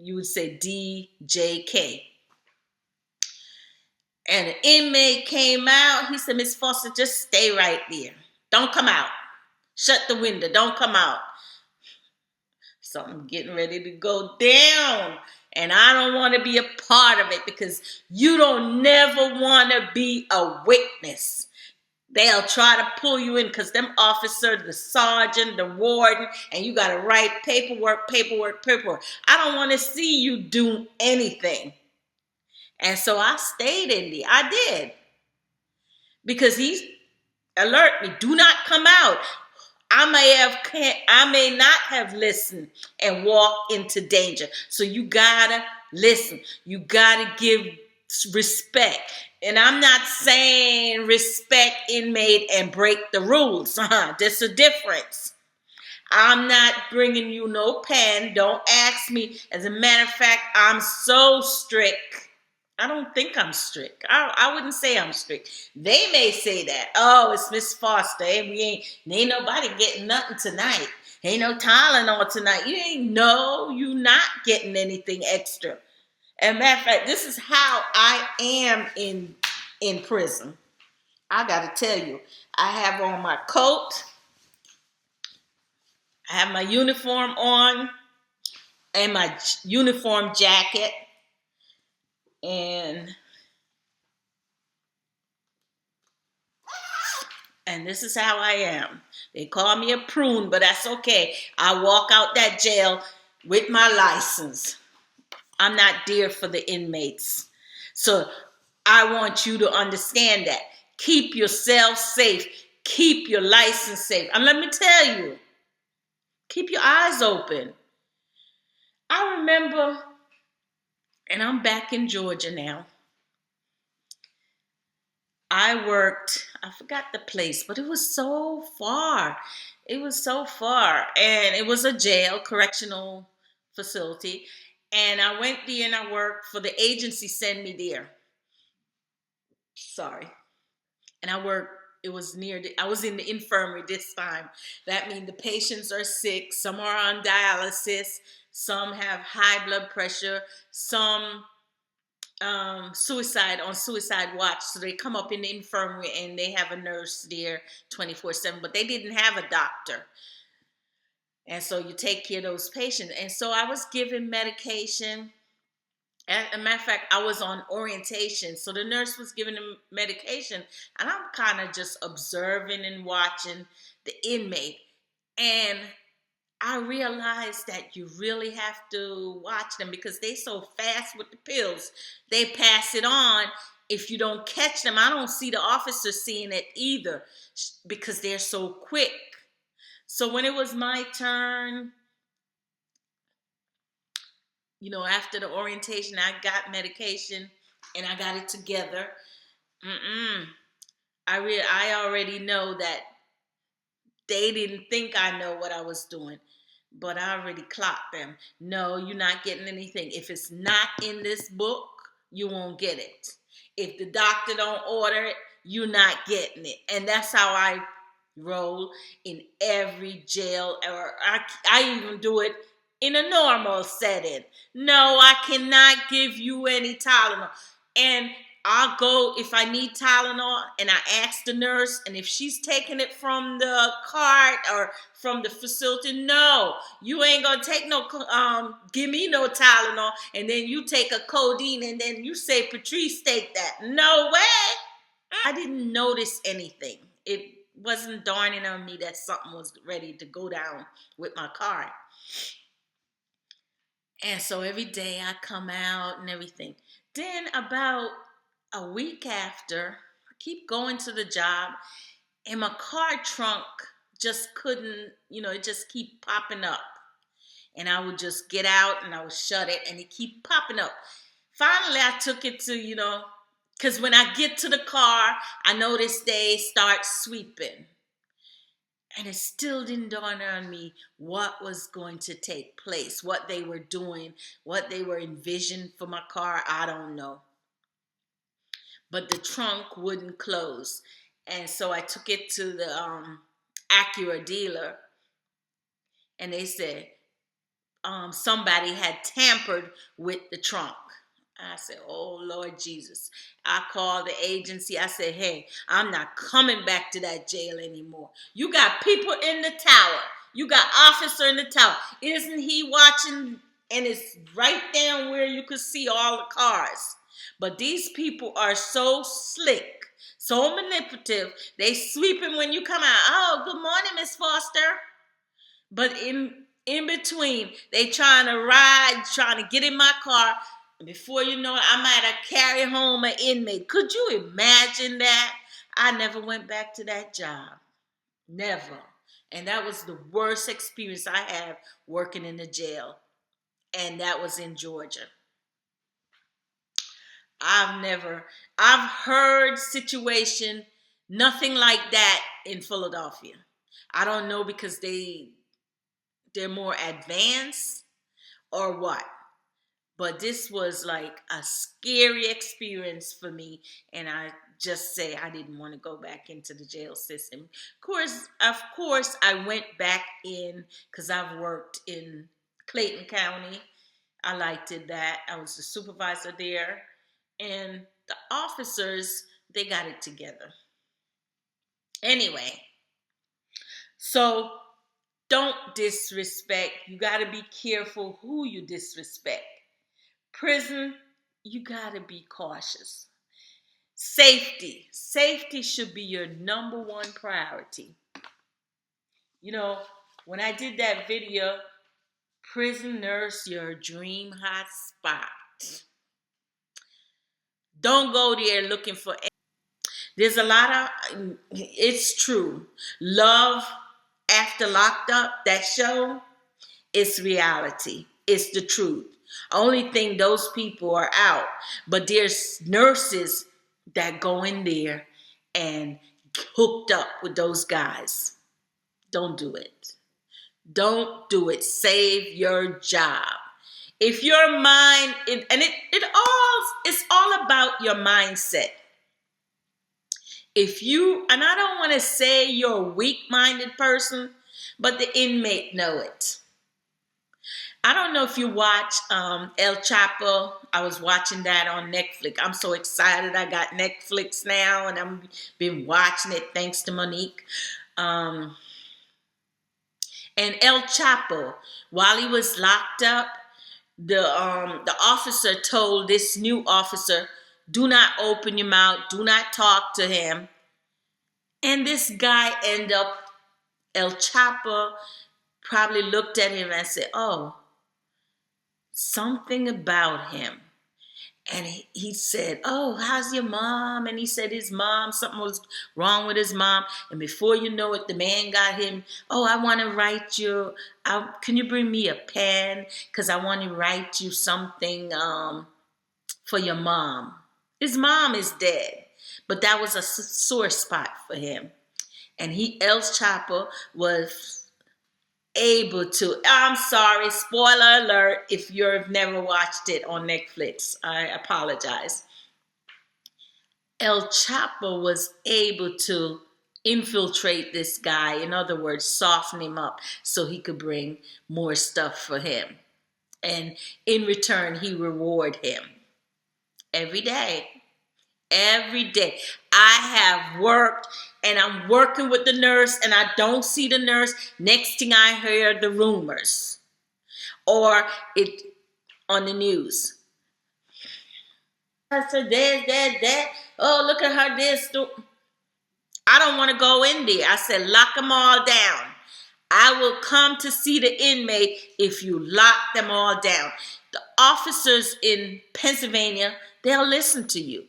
you would say DJK. And an inmate came out. He said, Miss Foster, just stay right there. Don't come out. Shut the window. Don't come out. Something getting ready to go down. And I don't want to be a part of it because you don't never want to be a witness. They'll try to pull you in because them officers, the sergeant, the warden, and you got to write paperwork. I don't want to see you do anything. And so I stayed in there. I did. Because he alert me, do not come out. I may not have listened and walked into danger. So you gotta listen. You gotta give respect. And I'm not saying respect inmate and break the rules. There's a difference. I'm not bringing you no pen. Don't ask me. As a matter of fact, I'm so strict. I don't think I'm strict. I wouldn't say I'm strict. They may say that. Oh, it's Miss Foster. Ain't nobody getting nothing tonight. Ain't no Tylenol tonight. You not getting anything extra. And matter of fact, this is how I am in prison. I gotta tell you, I have on my coat, I have my uniform on, and my uniform jacket. And this is how I am. They call me a prune, but that's okay. I walk out that jail with my license. I'm not there for the inmates. So I want you to understand that. Keep yourself safe. Keep your license safe. And let me tell you, keep your eyes open. I remember, and I'm back in Georgia now. I forgot the place, but it was so far. And it was a jail, correctional facility. And I went there and I worked for the agency, send me there. Sorry. And I worked, I was in the infirmary this time. That means the patients are sick. Some are on dialysis. Some have high blood pressure. Some suicide watch. So they come up in the infirmary and they have a nurse there 24/7, but they didn't have a doctor. And so you take care of those patients. And so I was given medication. As a matter of fact, I was on orientation. So the nurse was giving them medication. And I'm kind of just observing and watching the inmate. And I realized that you really have to watch them because they're so fast with the pills. They pass it on. If you don't catch them, I don't see the officer seeing it either because they're so quick. So when it was my turn, after the orientation, I got medication and I got it together. I already know that they didn't think I know what I was doing, but I already clocked them. No, you're not getting anything. If it's not in this book, you won't get it. If the doctor don't order it, you're not getting it. And that's how I roll in every jail. Or I even do it in a normal setting. No, I cannot give you any Tylenol. And I'll go if I need Tylenol and I ask the nurse, and if she's taking it from the cart or from the facility, no, you ain't gonna take no, give me no Tylenol, and then you take a codeine and then you say, Patrice, take that. No way. I didn't notice anything. It wasn't dawning on me that something was ready to go down with my cart. And so every day I come out and everything. Then about a week after, I keep going to the job and my car trunk just couldn't, it just keep popping up. And I would just get out and I would shut it and it keep popping up. Finally, I took it to, because when I get to the car, I notice they start sweeping. And it still didn't dawn on me what was going to take place, what they were doing, what they were envisioning for my car. I don't know. But the trunk wouldn't close. And so I took it to the Acura dealer. And they said, somebody had tampered with the trunk. I said, oh, Lord Jesus. I called the agency. I said, hey, I'm not coming back to that jail anymore. You got people in the tower. You got officer in the tower. Isn't he watching? And it's right down where you could see all the cars. But these people are so slick, so manipulative. They sweeping when you come out. Oh, good morning, Miss Foster. But in between, they trying to ride, trying to get in my car. And before you know it, I might have carried home an inmate. Could you imagine that? I never went back to that job. Never. And that was the worst experience I had working in the jail. And that was in Georgia. I've heard situation, nothing like that in Philadelphia. I don't know because they're more advanced or what. But this was like a scary experience for me. And I just say I didn't want to go back into the jail system. Of course, I went back in because I've worked in Clayton County. I liked it that. I was the supervisor there. And the officers, they got it together. Anyway, so don't disrespect. You got to be careful who you disrespect. Prison, you got to be cautious. Safety should be your number one priority. You know, when I did that video, Prison Nurse, your dream hot spot. Don't go there looking for. There's a lot of, it's true. Love After Locked Up, that show, it's reality. It's the truth. Only thing those people are out. But there's nurses that go in there and hooked up with those guys. Don't do it. Don't do it. Save your job. If your mind, it's all about your mindset. If you, and I don't want to say you're a weak-minded person, but the inmate know it. I don't know if you watch El Chapo. I was watching that on Netflix. I'm so excited. I got Netflix now, and I've been watching it thanks to Monique. And El Chapo, while he was locked up, the officer told this new officer, "Do not open your mouth. Do not talk to him." And this guy ended up, El Chapo probably looked at him and said, "Oh, something about him." And he said, "Oh, how's your mom?" And he said his mom, something was wrong with his mom. And before you know it, the man got him, "Oh, I want to write you, can you bring me a pen? Because I want to write you something for your mom." His mom is dead. But that was a sore spot for him. And El Chapo was able to, I'm sorry, spoiler alert, if you've never watched it on Netflix, I apologize. El Chapo was able to infiltrate this guy, in other words, soften him up so he could bring more stuff for him. And in return, he reward him every day. Every day. I have worked and I'm working with the nurse and I don't see the nurse. Next thing I hear the rumors or it on the news. So there's that. Oh, look at her this. I don't want to go in there. I said, lock them all down. I will come to see the inmate if you lock them all down. The officers in Pennsylvania, they'll listen to you.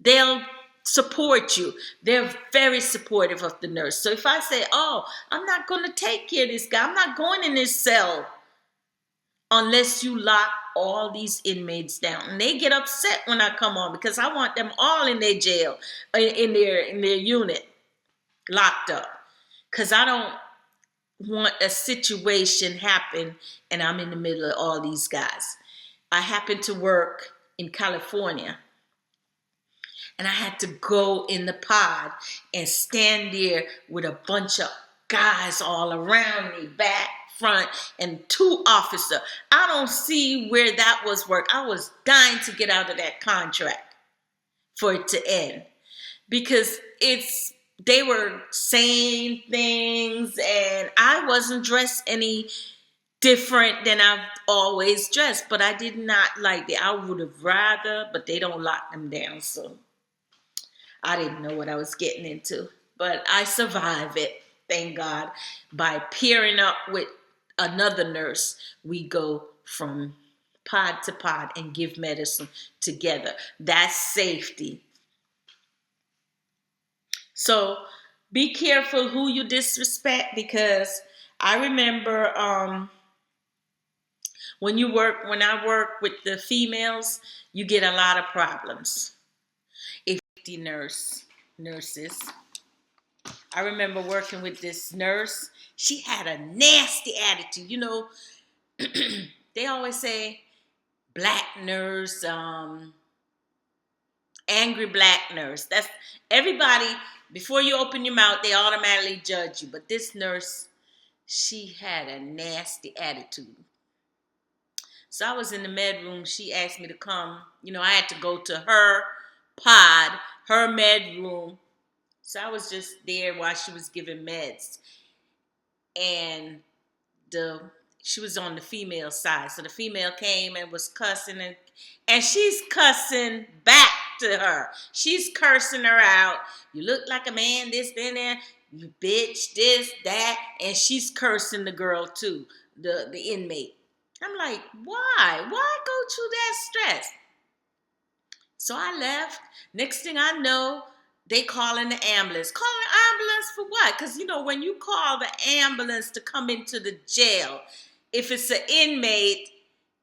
They'll support you. They're very supportive of the nurse. So if I say, "Oh, I'm not going to take care of this guy. I'm not going in this cell unless you lock all these inmates down." And they get upset when I come on because I want them all in their jail, in their unit, locked up. Because I don't want a situation happen and I'm in the middle of all these guys. I happen to work in California. And I had to go in the pod and stand there with a bunch of guys all around me, back, front and 2 officer. I don't see where that was work. I was dying to get out of that contract for it to end, because they were saying things and I wasn't dressed any different than I've always dressed, but I did not like it. I would have rather, but they don't lock them down, so I didn't know what I was getting into. But I survived it, thank God. By pairing up with another nurse, we go from pod to pod and give medicine together. That's safety. So be careful who you disrespect, because I remember when I work with the females, you get a lot of problems. If the nurses, I remember working with this nurse. She had a nasty attitude. They always say black nurse, angry black nurse. That's everybody. Before you open your mouth, they automatically judge you. But this nurse, she had a nasty attitude. So I was in the med room. She asked me to come. I had to go to her pod, her med room. So I was just there while she was giving meds. And she was on the female side. So the female came and was cussing, and she's cussing back to her. She's cursing her out. You look like a man, this, then, that. You bitch, this, that. And she's cursing the girl too, the inmate. I'm like, why? Why go through that stress? So I left. Next thing I know, they calling the ambulance. Calling the ambulance for what? Because, when you call the ambulance to come into the jail, if it's an inmate,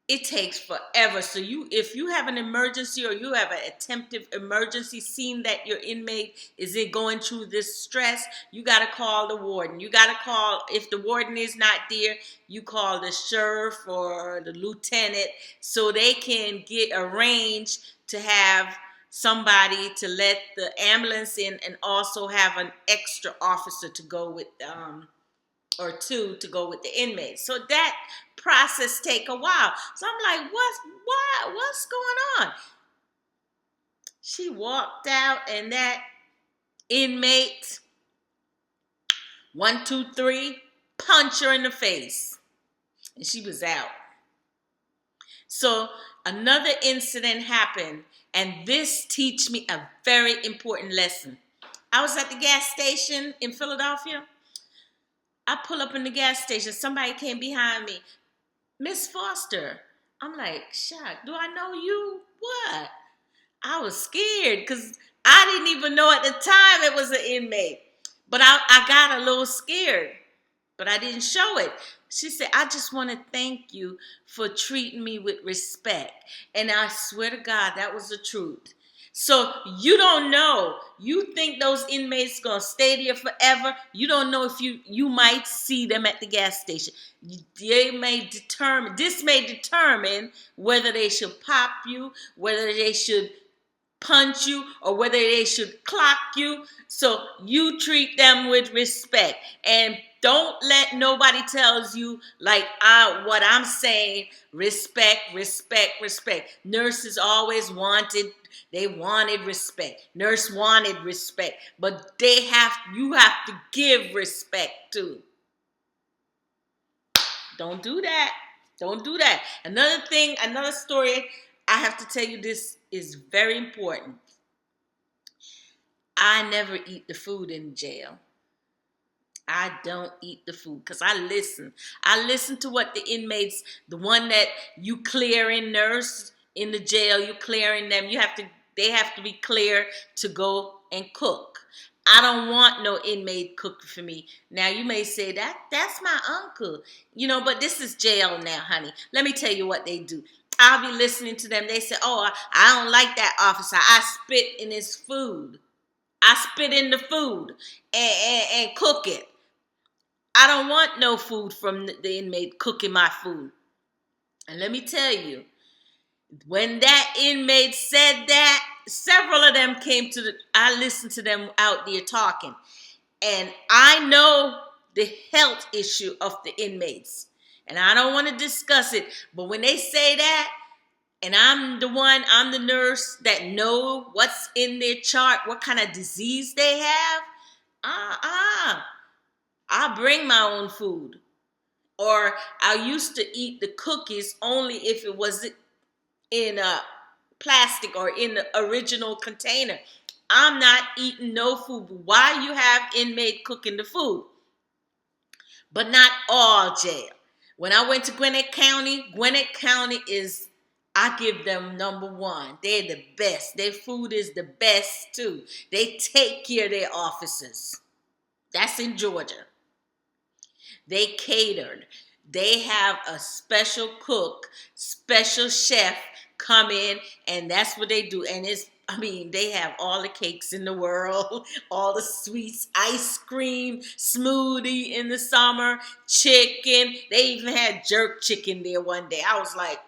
it takes forever. So if you have an emergency, or you have an attempted emergency, seeing that your inmate is going through this stress, you got to call the warden. You got to call, if the warden is not there, you call the sheriff or the lieutenant, so they can get arranged to have somebody to let the ambulance in, and also have an extra officer to go with or 2 to go with the inmates. So that process take a while. So I'm like, what's going on? She walked out, and that inmate, 1, 2, 3, punch her in the face, and she was out. So another incident happened, and this teach me a very important lesson. I was at the gas station in Philadelphia. I pull up in the gas station. Somebody came behind me. Miss Foster. I'm like, shocked. Do I know you? What? I was scared because I didn't even know at the time it was an inmate. But I got a little scared, but I didn't show it. She said, I just want to thank you for treating me with respect. And I swear to God, that was the truth. So you don't know. You think those inmates going to stay there forever. You don't know if you might see them at the gas station. This may determine whether they should pop you, whether they should punch you, or whether they should clock you. So you treat them with respect, and don't let nobody tells you like what I'm saying. Respect, respect, respect. Nurses always wanted respect. Nurse wanted respect, but you have to give respect too. Don't do that. Don't do that. Another story I have to tell you, this is very important. I never eat the food in jail. I don't eat the food because I listen. I listen to what the inmates, the one that you clearing, nurse in the jail, you clearing them. They have to be clear to go and cook. I don't want no inmate cooking for me. Now you may say that's my uncle, but this is jail now, honey. Let me tell you what they do. I'll be listening to them. They say, oh, I don't like that officer. I spit in his food. I spit in the food and cook it. I don't want no food from the inmate cooking my food. And let me tell you, when that inmate said that, several of them I listened to them out there talking. And I know the health issue of the inmates. And I don't want to discuss it, but when they say that, and I'm the nurse that know what's in their chart, what kind of disease they have, I bring my own food. Or I used to eat the cookies only if it was in a plastic or in the original container. I'm not eating no food. Why you have inmate cooking the food? But not all jail. When I went to Gwinnett County is, I give them number one. They're the best. Their food is the best too. They take care of their officers. That's in Georgia. They catered. They have a special cook, special chef come in, and that's what they do. And they have all the cakes in the world, all the sweets, ice cream, smoothie in the summer, chicken. They even had jerk chicken there one day. I was like,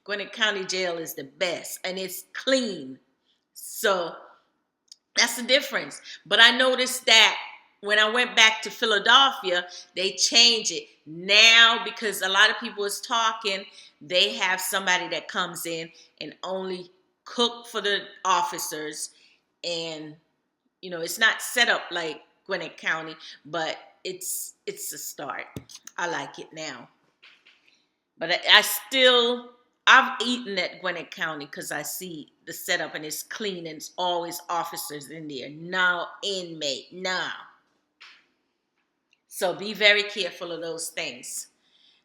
Gwinnett County Jail is the best, and it's clean. So that's the difference. But I noticed that when I went back to Philadelphia, they changed it. Now, because a lot of people is talking, they have somebody that comes in and only cook for the officers. And, it's not set up like Gwinnett County, but it's a start. I like it now. But I've eaten at Gwinnett County because I see the setup and it's clean and it's always officers in there. No inmate, no. So be very careful of those things.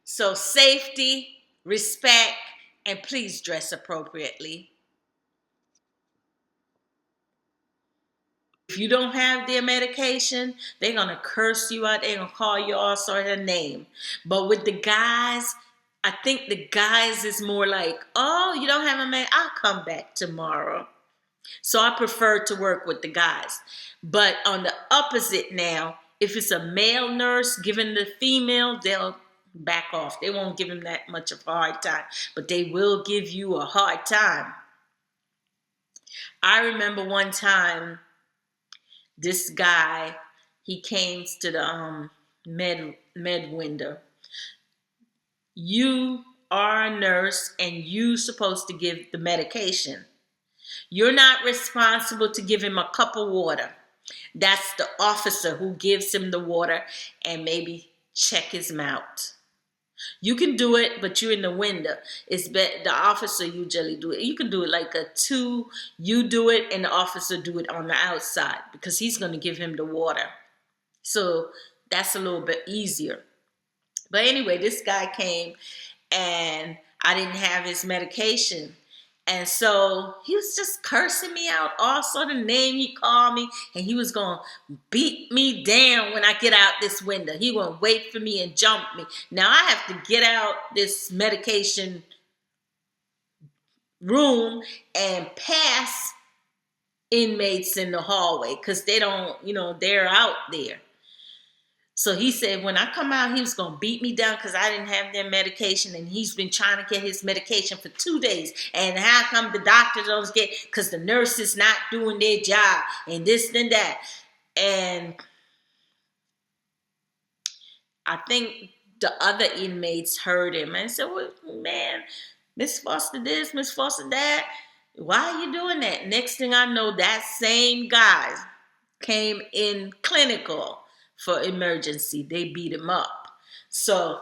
So safety, respect, and please dress appropriately. If you don't have their medication, they're going to curse you out. They're going to call you all sorts of names. But with the guys, I think the guys is more like, oh, you don't have a med, I'll come back tomorrow. So I prefer to work with the guys. But on the opposite now, if it's a male nurse giving the female, they'll back off. They won't give him that much of a hard time, but they will give you a hard time. I remember one time, this guy, he came to the med window. You are a nurse and you're supposed to give the medication. You're not responsible to give him a cup of water. That's the officer who gives him the water and maybe check his mouth. You can do it, but you're in the window. The officer usually do it. You can do it like a two. You do it and the officer do it on the outside because he's going to give him the water. So that's a little bit easier. But anyway, this guy came and I didn't have his medication. And so he was just cursing me out, all sort of name he called me, and he was going to beat me down when I get out this window. He going to wait for me and jump me. Now I have to get out this medication room and pass inmates in the hallway because they don't, they're out there. So he said when I come out, he was going to beat me down because I didn't have their medication. And he's been trying to get his medication for 2 days. And how come the doctor don't get, because the nurse is not doing their job and this and that. And I think the other inmates heard him and said, well, man, Miss Foster this, Miss Foster that. Why are you doing that? Next thing I know, that same guy came in clinical for emergency. They beat him up. So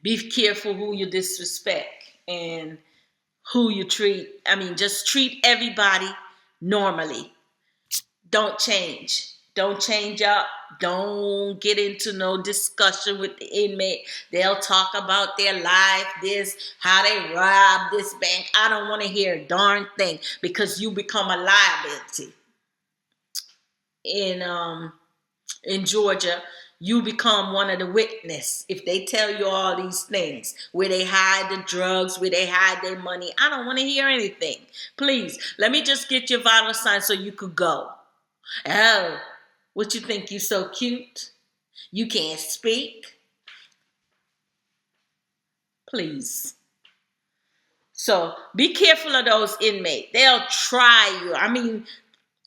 be careful who you disrespect and who you treat. Just treat everybody normally. Don't change. Don't change up. Don't get into no discussion with the inmate. They'll talk about their life, how they robbed this bank. I don't want to hear a darn thing because you become a liability. In Georgia, you become one of the witnesses if they tell you all these things, where they hide the drugs, where they hide their money. I don't want to hear anything. Please, let me just get your vital signs so you could go. Oh, what you think, you so cute? You can't speak? Please. So be careful of those inmates. They'll try you.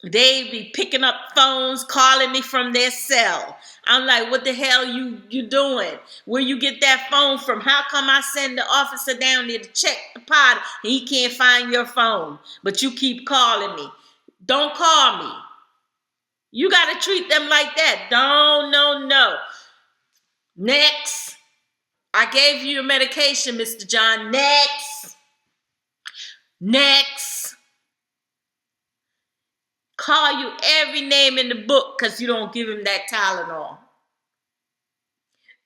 They be picking up phones, calling me from their cell. I'm like, what the hell you doing? Where you get that phone from? How come I send the officer down there to check the pod and he can't find your phone, but you keep calling me? Don't call me. You got to treat them like that. No. Next. I gave you your medication, Mr. John. Next. Call you every name in the book because you don't give him that Tylenol.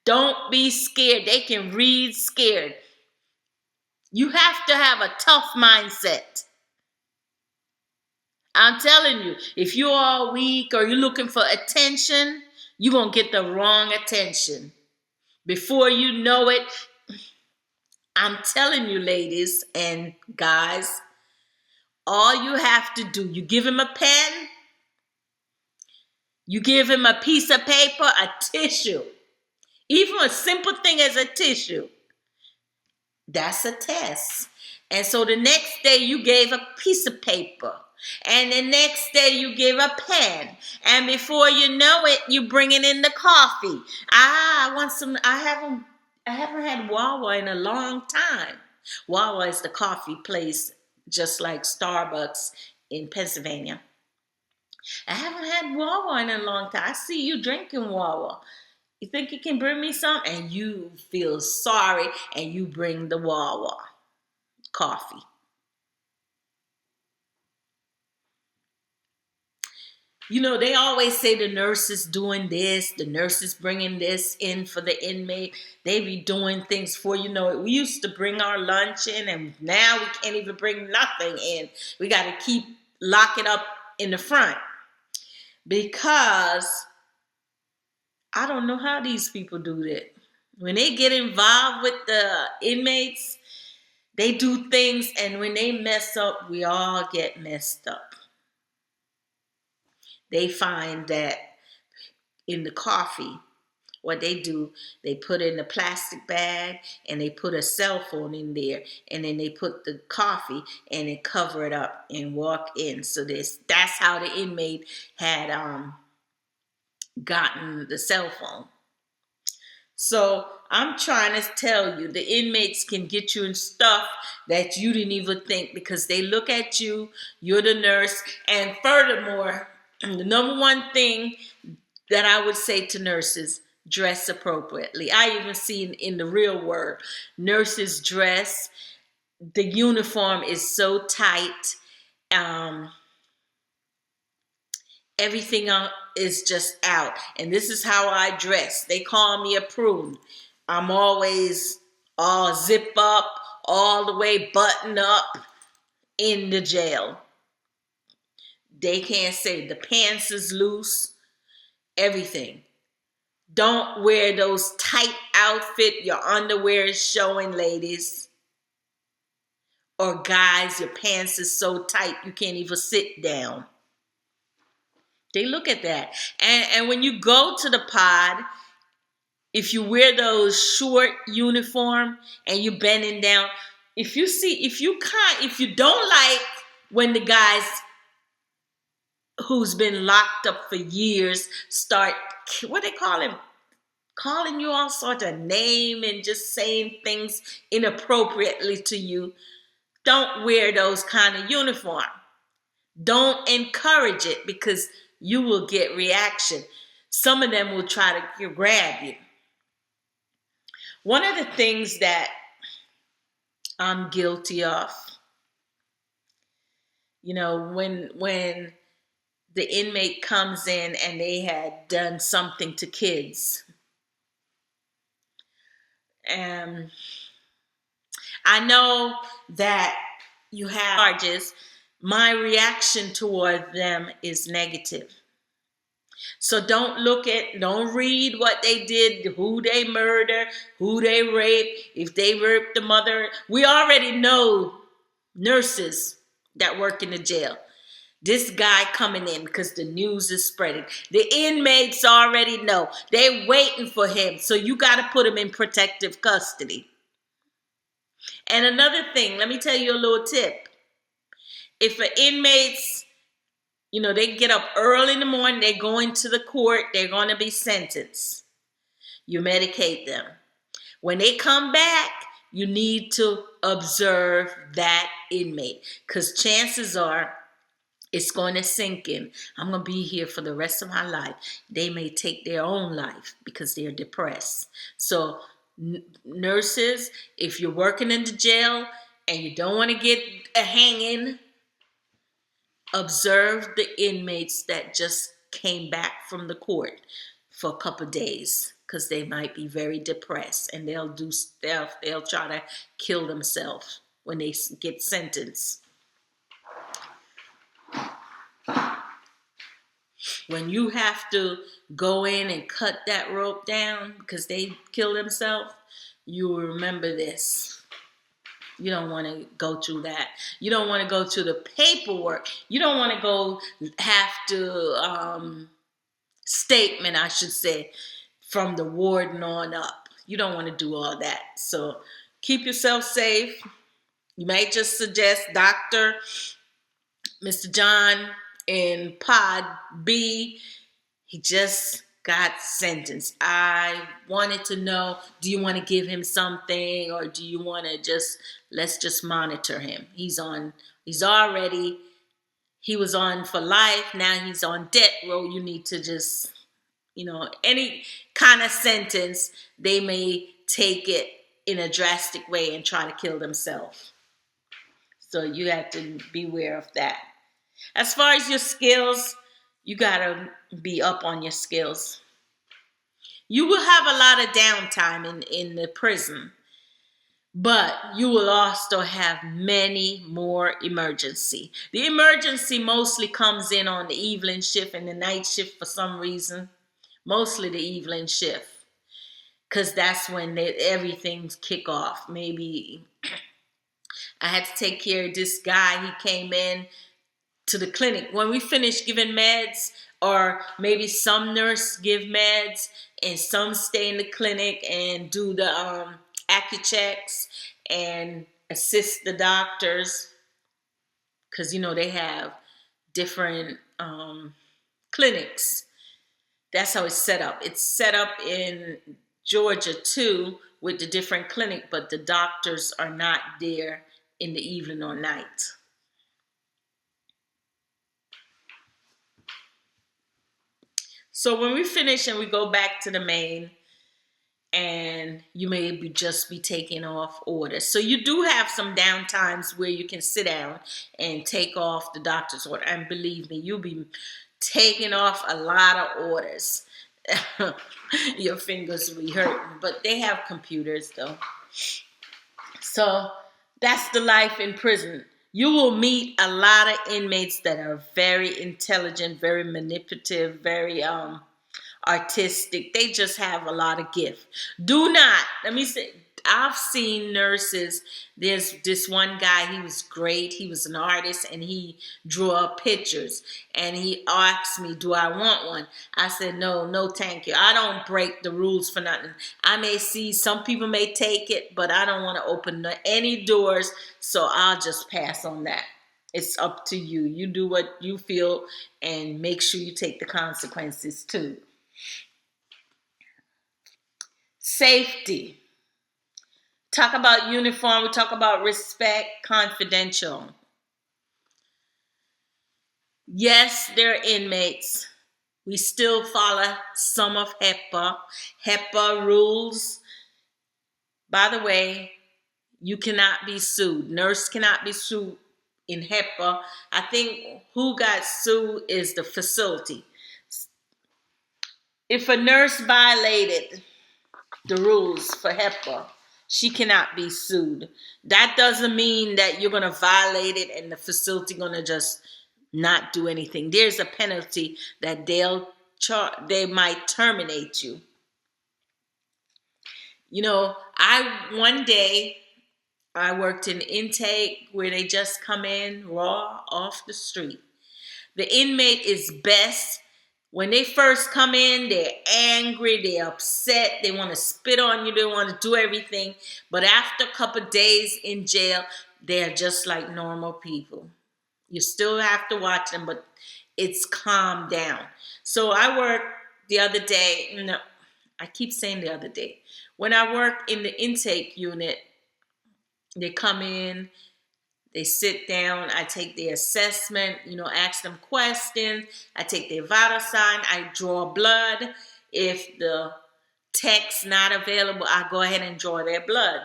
Don't be scared. They can read scared. You have to have a tough mindset. I'm telling you, if you're all weak or you're looking for attention, you're going to get the wrong attention. Before you know it, I'm telling you, ladies and guys, all you have to do, you give him a pen, you give him a piece of paper, a tissue, even a simple thing as a tissue. That's a test. And so the next day you gave a piece of paper. And the next day you give a pen. And before you know it, you're bringing in the coffee. I want some. I haven't had Wawa in a long time. Wawa is the coffee place, just like Starbucks in Pennsylvania. I haven't had Wawa in a long time. I see you drinking Wawa. You think you can bring me some? And you feel sorry and you bring the Wawa coffee. You know, they always say the nurse is doing this, the nurse is bringing this in for the inmate. They be doing things for, you know, we used to bring our lunch in and now we can't even bring nothing in. We got to lock it up in the front because I don't know how these people do that. When they get involved with the inmates, they do things, and when they mess up, we all get messed up. They find that in the coffee, what they do, they put in a plastic bag and they put a cell phone in there, and then they put the coffee and they cover it up and walk in. So that's how the inmate had gotten the cell phone. So I'm trying to tell you, the inmates can get you in stuff that you didn't even think, because they look at you, you're the nurse. And furthermore, the number one thing that I would say to nurses, dress appropriately. I even see in the real world, nurses dress, the uniform is so tight. Everything is just out. And this is how I dress. They call me a prune. I'm always all zip up, all the way button up in the jail. They can't say the pants is loose, everything. Don't wear those tight outfit. Your underwear is showing, ladies. Or guys, your pants is so tight you can't even sit down. They look at that. And when you go to the pod, if you wear those short uniform and you bending down, if you don't like when the guys who's been locked up for years start, what they call him, calling you all sorts of name and just saying things inappropriately to you, don't wear those kind of uniform. Don't encourage it, because you will get reaction. Some of them will try to grab you. One of the things that I'm guilty of, you know, when the inmate comes in and they had done something to kids, and I know that you have charges, my reaction toward them is negative. So don't read what they did, who they murder, who they rape, if they raped the mother. We already know nurses that work in the jail. This guy coming in because the news is spreading. The inmates already know. They're waiting for him. So you got to put him in protective custody. And another thing, let me tell you a little tip. If an inmate's They get up early in the morning, they're going to the court, they're going to be sentenced. You medicate them. When they come back, you need to observe that inmate, because chances are it's going to sink in. I'm going to be here for the rest of my life. They may take their own life because they're depressed. So nurses, if you're working in the jail and you don't want to get a hanging, observe the inmates that just came back from the court for a couple of days, because they might be very depressed and they'll do stuff. They'll try to kill themselves when they get sentenced. When you have to go in and cut that rope down because they kill themselves, you will remember this. You don't want to go through that. You don't want to go through the paperwork. You don't want to go have to statement, I should say, from the warden on up. You don't want to do all that. So keep yourself safe. You might just suggest Dr. Mr. John in Pod B, he just got sentenced. I wanted to know, do you want to give him something, or do you want to let's just monitor him? He was on for life. Now he's on death row. You need to just, any kind of sentence, they may take it in a drastic way and try to kill themselves. So you have to beware of that. As far as your skills, you got to be up on your skills. You will have a lot of downtime in the prison, but you will also have many more emergency. The emergency mostly comes in on the evening shift and the night shift for some reason. Mostly the evening shift, because that's when everything kick off. Maybe I had to take care of this guy. He came in to the clinic when we finish giving meds, or maybe some nurse give meds and some stay in the clinic and do the AccuChecks and assist the doctors, because they have different clinics. That's how it's set up. It's set up in Georgia too with the different clinic, but the doctors are not there in the evening or night. So when we finish and we go back to the main, and you may just be taking off orders. So you do have some downtimes where you can sit down and take off the doctor's order. And believe me, you'll be taking off a lot of orders. Your fingers will be hurting. But they have computers though. So that's the life in prison. You will meet a lot of inmates that are very intelligent, very manipulative, very artistic. They just have a lot of gift. Let me say, I've seen nurses. There's this one guy, he was great. He was an artist and he drew up pictures. And he asked me, do I want one? I said, no, thank you. I don't break the rules for nothing. I may see some people may take it, but I don't want to open any doors. So I'll just pass on that. It's up to you. You do what you feel and make sure you take the consequences too. Safety. Talk about uniform. We talk about respect, confidential. Yes, there are inmates. We still follow some of HEPA rules. By the way, you cannot be sued. Nurse cannot be sued in HEPA. I think who got sued is the facility. If a nurse violated the rules for HEPA, she cannot be sued. That doesn't mean that you're going to violate it and the facility going to just not do anything. There's a penalty that they might terminate you. One day I worked in intake where they just come in raw off the street. The inmate is best. When they first come in, they're angry, they're upset, they want to spit on you, they want to do everything. But after a couple of days in jail, they're just like normal people. You still have to watch them, but it's calmed down. So I worked the other day, no, I keep saying the other day. When I work in the intake unit, they come in, they sit down, I take their assessment, ask them questions, I take their vital sign, I draw blood. If the tech's not available, I go ahead and draw their blood.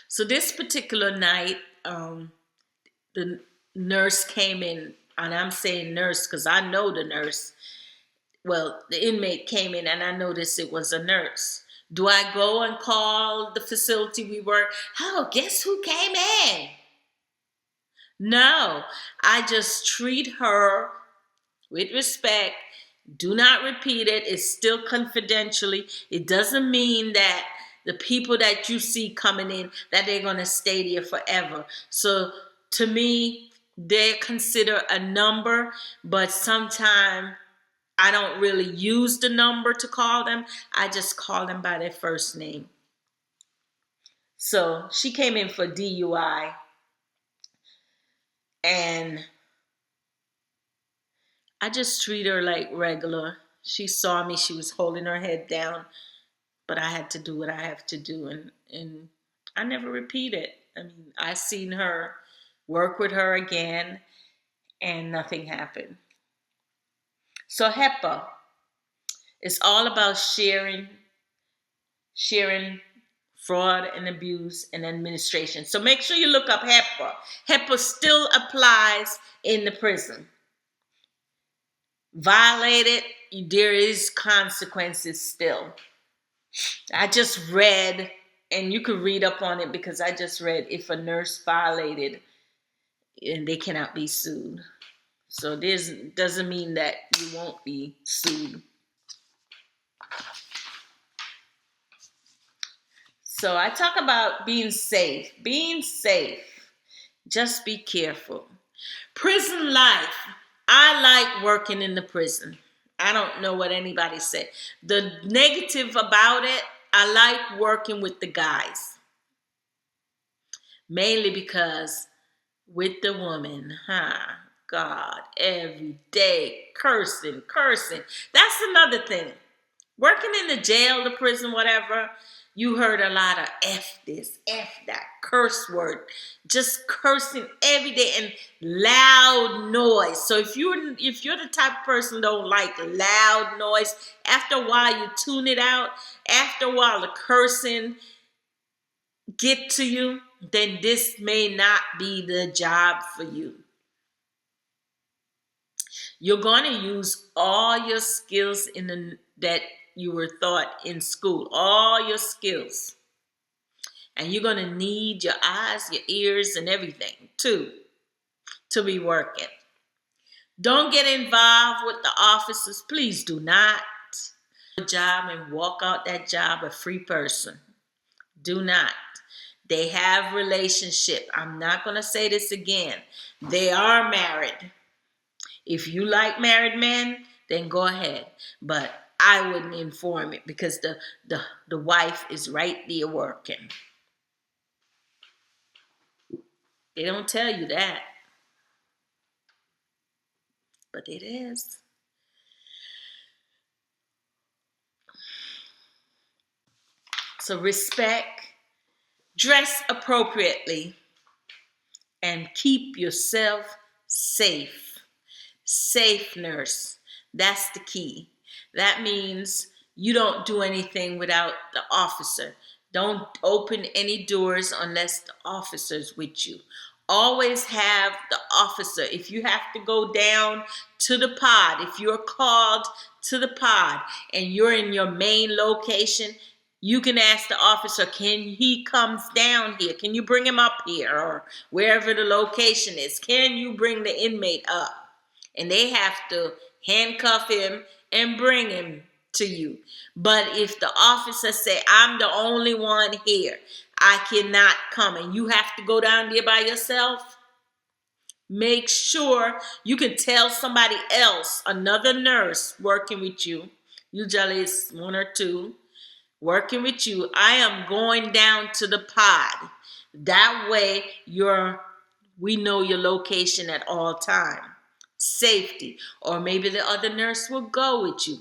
So this particular night, the nurse came in, and I'm saying nurse because I know the nurse. Well, the inmate came in and I noticed it was a nurse. Do I go and call the facility we work? Oh, guess who came in? No, I just treat her with respect. Do not repeat it. It's still confidentially. It doesn't mean that the people that you see coming in, that they're going to stay there forever. So to me, they're considered a number, but sometimes I don't really use the number to call them. I just call them by their first name. So she came in for DUI, and I just treat her like regular. She saw me, she was holding her head down, but I had to do what I have to do, and I never repeat it. I mean, I seen her, work with her again, and nothing happened. So HEPA is all about sharing fraud and abuse and administration. So make sure you look up HEPA. HEPA still applies in the prison. Violate it, there is consequences still. I just read, and you could read up on it because I just read if a nurse violated, and they cannot be sued. So this doesn't mean that you won't be sued. So I talk about being safe. Being safe. Just be careful. Prison life. I like working in the prison. I don't know what anybody said. The negative about it, I like working with the guys. Mainly because with the woman, God, every day, cursing. That's another thing. Working in the jail, the prison, whatever, you heard a lot of F this, F that, curse word, just cursing every day and loud noise. So if you're the type of person don't like loud noise, after a while you tune it out. After a while the cursing get to you, then this may not be the job for you. You're going to use all your skills that you were taught in school, all your skills. And you're going to need your eyes, your ears, and everything too to be working. Don't get involved with the officers. Please do not. Job and walk out that job a free person. Do not. They have relationship. I'm not going to say this again. They are married. If you like married men, then go ahead. But I wouldn't inform it because the wife is right there working. They don't tell you that. But it is. So respect, dress appropriately, and keep yourself safe. Safe, nurse. That's the key. That means you don't do anything without the officer. Don't open any doors unless the officer's with you. Always have the officer. If you have to go down to the pod, if you're called to the pod and you're in your main location, you can ask the officer, can he comes down here? Can you bring him up here? Or wherever the location is, can you bring the inmate up? And they have to handcuff him and bring him to you. But if the officer say, I'm the only one here, I cannot come, and you have to go down there by yourself, make sure you can tell somebody else, another nurse working with you, usually it's one or two, working with you, I am going down to the pod. That way we know your location at all time. safety, or maybe the other nurse will go with you.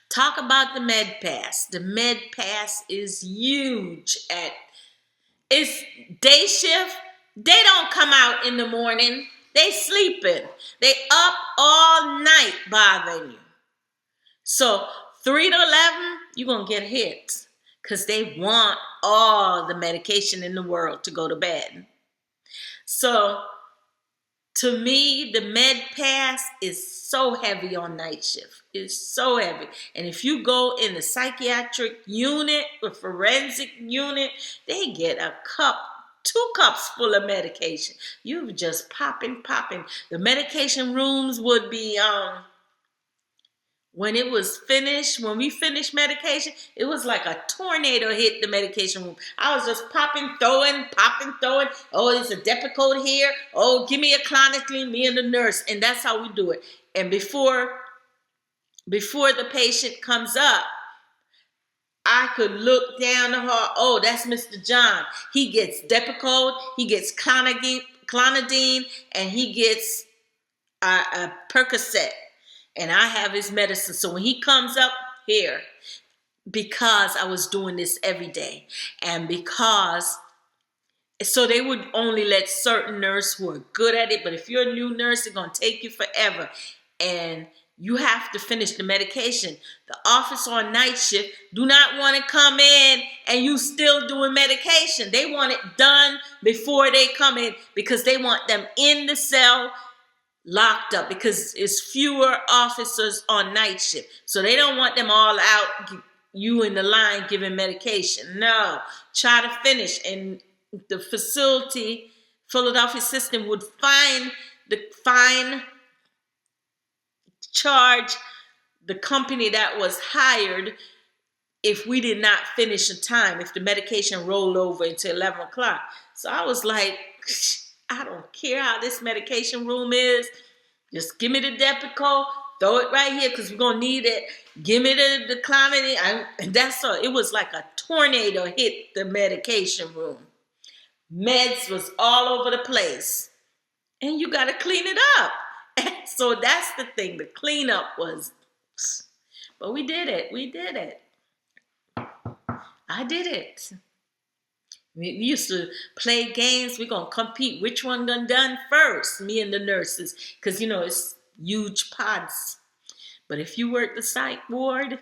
Talk about the med pass. The med pass is huge. It's day shift. They don't come out in the morning. They sleeping. They up all night bothering you. So 3 to 11, you're going to get hit because they want all the medication in the world to go to bed. So to me, the med pass is so heavy on night shift. It's so heavy. And if you go in the psychiatric unit, the forensic unit, they get a cup, 2 cups full of medication. You just popping. The medication rooms would be when it was finished, when we finished medication, it was like a tornado hit the medication room. I was just popping, throwing. Oh, there's a Depakote here. Oh, give me a clonidine, me and the nurse. And that's how we do it. And before the patient comes up, I could look down the hall. Oh, that's Mr. John. He gets Depakote, he gets clonidine, and he gets a Percocet. And I have his medicine. So when he comes up here, because I was doing this every day, and so they would only let certain nurses who are good at it, but if you're a new nurse, it's going to take you forever. And you have to finish the medication. The officer on night shift do not want to come in and you still doing medication. They want it done before they come in because they want them in the cell locked up because it's fewer officers on night shift. So they don't want them all out, you in the line giving medication. No, try to finish. And the facility, Philadelphia system would charge the company that was hired if we did not finish in time, if the medication rolled over into 11 o'clock. So I was like, I don't care how this medication room is. Just give me the Depakote, throw it right here because we're going to need it. Give me the clonidine. And that's all. It was like a tornado hit the medication room. Meds was all over the place. And you got to clean it up. So that's the thing. The cleanup was, but we did it. I did it. We used to play games. We're going to compete. Which one done first? Me and the nurses. Because, it's huge pods. But if you work the psych ward,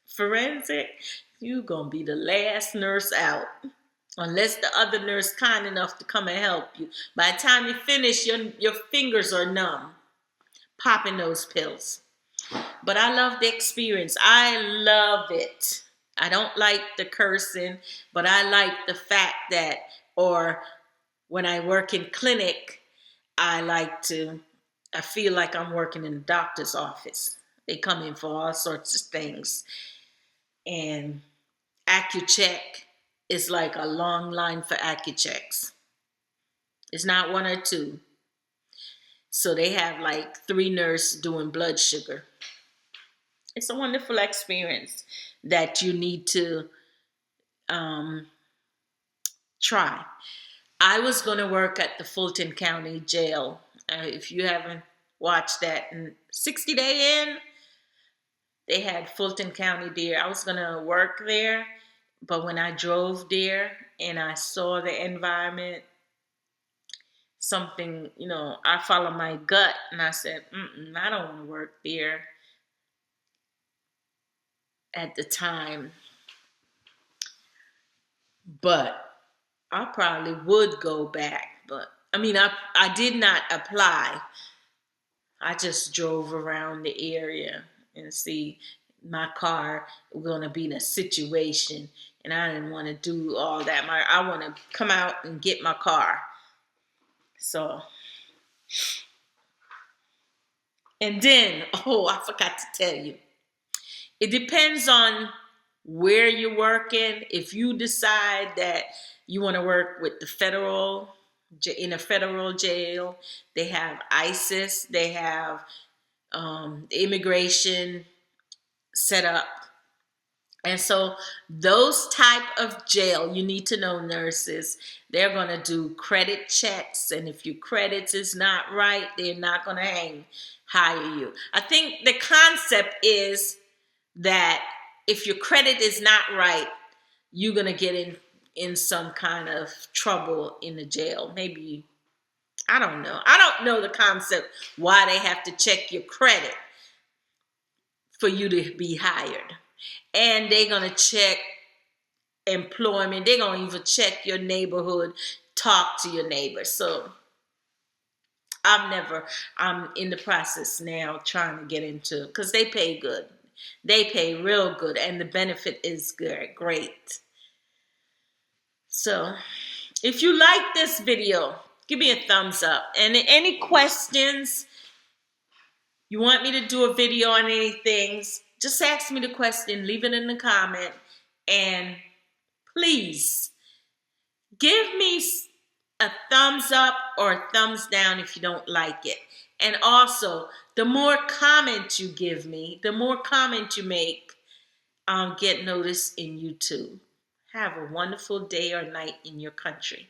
forensic, you're going to be the last nurse out. Unless the other nurse kind enough to come and help you. By the time you finish, your fingers are numb. Popping those pills. But I love the experience. I love it. I don't like the cursing, but I like the fact that, or when I work in clinic, I feel like I'm working in the doctor's office. They come in for all sorts of things. And AccuCheck is like a long line for AccuChecks. It's not 1 or 2. So they have like 3 nurses doing blood sugar. It's a wonderful experience that you need to try. I was going to work at the Fulton County Jail. If you haven't watched that, in 60 Day In, they had Fulton County there. I was going to work there, but when I drove there and I saw the environment, something, I followed my gut and I said, I don't want to work there at the time. But I probably would go back. But I did not apply. I just drove around the area and see my car going to be in a situation. And I didn't want to do all that. I want to come out and get my car. So, and then, I forgot to tell you. It depends on where you're working. If you decide that you want to work with in a federal jail, they have ISIS, they have the immigration set up And so those type of jail, you need to know, nurses, they're going to do credit checks. And if your credits is not right, they're not going to hire you. I think the concept is that if your credit is not right, you're going to get in some kind of trouble in the jail. Maybe, I don't know. I don't know the concept why they have to check your credit for you to be hired. And they're going to check employment. They're going to even check your neighborhood, talk to your neighbors. So I'm in the process now trying to get into, because they pay good. They pay real good, and the benefit is good, great. So if you like this video, give me a thumbs up. And any questions, you want me to do a video on anything, just ask me the question, leave it in the comment, and please give me a thumbs up or a thumbs down if you don't like it. And also, the more comments you give me, the more comments you make, I'll get noticed in YouTube. Have a wonderful day or night in your country.